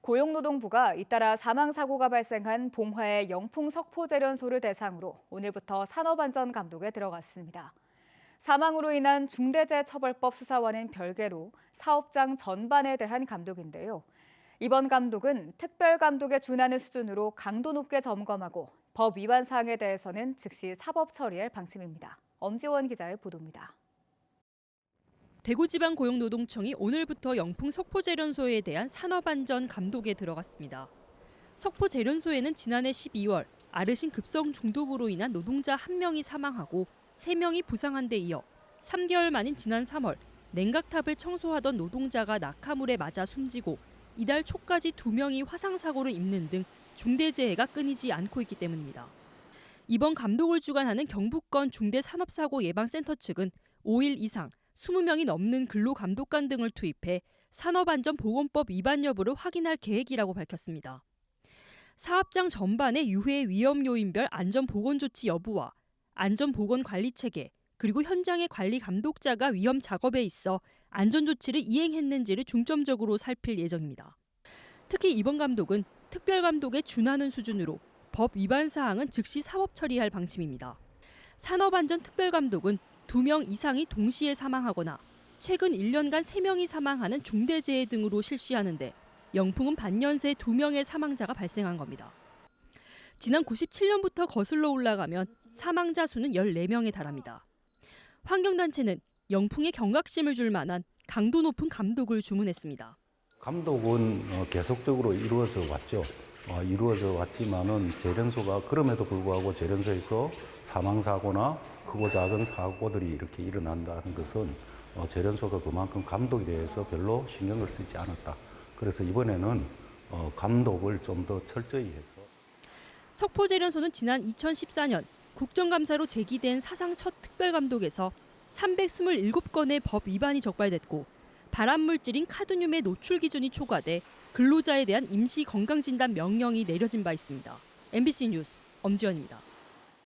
고용노동부가 잇따라 사망사고가 발생한 봉화의 영풍 석포제련소를 대상으로 오늘부터 산업안전감독에 들어갔습니다. 사망으로 인한 중대재해처벌법 수사와는 별개로 사업장 전반에 대한 감독인데요. 이번 감독은 특별감독에 준하는 수준으로 강도 높게 점검하고 법 위반 사항에 대해서는 즉시 사법 처리할 방침입니다. 엄지원 기자의 보도입니다. 대구지방고용노동청이 오늘부터 영풍 석포제련소에 대한 산업안전 감독에 들어갔습니다. 석포제련소에는 지난해 12월 아르신 급성 중독으로 인한 노동자 1명이 사망하고 3명이 부상한 데 이어 3개월 만인 지난 3월 냉각탑을 청소하던 노동자가 낙하물에 맞아 숨지고 이달 초까지 2명이 화상사고를 입는 등 중대재해가 끊이지 않고 있기 때문입니다. 이번 감독을 주관하는 경북권 중대산업사고 예방센터 측은 5일 이상 20명이 넘는 근로감독관 등을 투입해 산업안전보건법 위반 여부를 확인할 계획이라고 밝혔습니다. 사업장 전반의 유해 위험 요인별 안전보건조치 여부와 안전보건관리체계 그리고 현장의 관리 감독자가 위험 작업에 있어 안전조치를 이행했는지를 중점적으로 살필 예정입니다. 특히 이번 감독은 특별감독에 준하는 수준으로 법 위반 사항은 즉시 사법 처리할 방침입니다. 산업안전특별감독은 2명 이상이 동시에 사망하거나 최근 1년간 3명이 사망하는 중대재해 등으로 실시하는데 영풍은 반년 새 2명의 사망자가 발생한 겁니다. 지난 97년부터 거슬러 올라가면 사망자 수는 14명에 달합니다. 환경단체는 영풍에 경각심을 줄 만한 강도 높은 감독을 주문했습니다. 감독은 계속적으로 이루어져 왔죠. 이루어져 왔지만은 제련소가 그럼에도 불구하고 제련소에서 사망사고나 크고 작은 사고들이 이렇게 일어난다는 것은 제련소가 그만큼 감독에 대해서 별로 신경을 쓰지 않았다. 그래서 이번에는 감독을 좀 더 철저히 해서. 석포제련소는 지난 2014년 국정감사로 제기된 사상 첫 특별감독에서 327건의 법 위반이 적발됐고 발암물질인 카드뮴의 노출 기준이 초과돼 근로자에 대한 임시 건강진단 명령이 내려진 바 있습니다. MBC 뉴스 엄지연입니다.